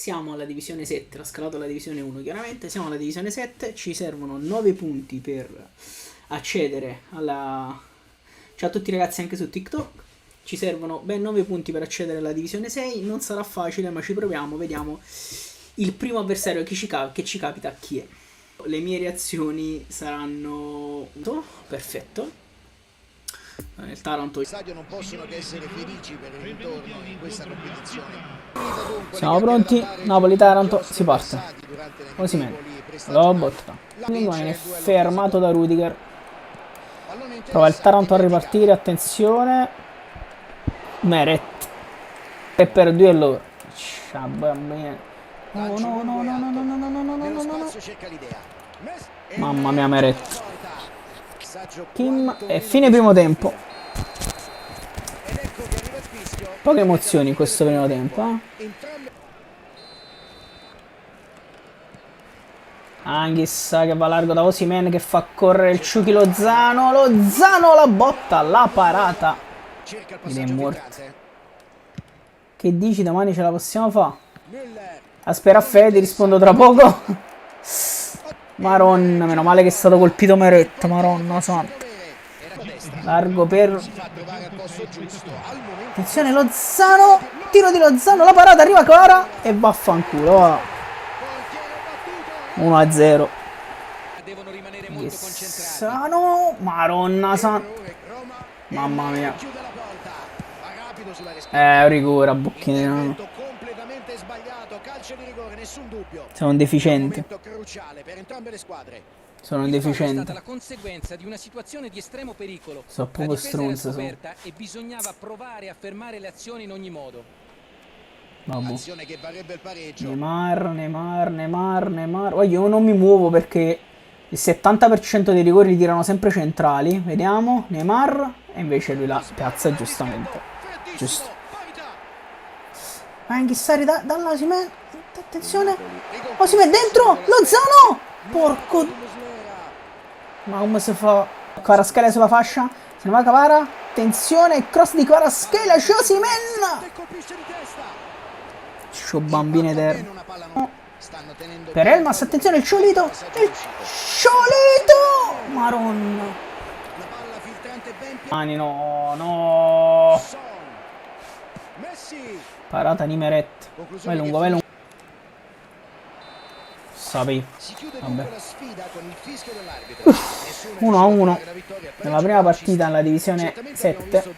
siamo alla divisione 7, l'ha scalato alla divisione 1 chiaramente, siamo alla divisione 7, ci servono 9 punti per accedere alla... Ciao a tutti ragazzi anche su TikTok, ci servono ben 9 punti per accedere alla divisione 6, non sarà facile ma ci proviamo, vediamo il primo avversario che ci capita chi è. Le mie reazioni saranno... Perfetto. Il Taranto. Non possono che essere felici per il ritorno in questa competizione. Siamo pronti, Napoli-Taranto, si parte. Osimhen, lo botta. Viene fermato da Rudiger. Prova il Taranto a ripartire, attenzione. Meret. 3 per 2 e loro. No. Mamma mia, Meret. Kim e fine primo tempo. Poche emozioni in questo primo tempo, Anghis che va largo da Osimhen che fa correre il Ciuchi Lozano. Lozano la botta, la parata. Ed è morto. Che dici, domani ce la possiamo fare? Aspetta Fede, rispondo tra poco. Maronna, meno male che è stato colpito Meret, Maronna santa. Largo per... Attenzione Lozano, tiro di Lozano, la parata, arriva Clara e vaffanculo. 1-0. Lozano, Maronna santa. Mamma mia. Rigore a Bocchino. Sono un deficiente. Sono un deficiente. La conseguenza di una situazione di estremo pericolo. Sono proprio stronzo. E bisognava provare a fermare le azioni in ogni modo. Azione che varrebbe il pareggio. Neymar. Oh, io non mi muovo perché il 70% dei rigori li tirano sempre centrali. Vediamo. Neymar. E invece lui la piazza giustamente. Giusto. Ma inghissare dalla Osimhen. Attenzione. Osimhen dentro. Lozano. Porco. Ma come si fa? Kvaratskhelia sulla fascia. Se ne va Cavara. Attenzione. Cross di Kvaratskhelia. Osimhen. Scio bambino eterno. Per Elmas. Attenzione il Ciolito. Il Ciolito. Maronna. Mani no. Parata di Meret. Vai lungo. Sapi. Vabbè. 1-1 nella prima partita nella divisione 7.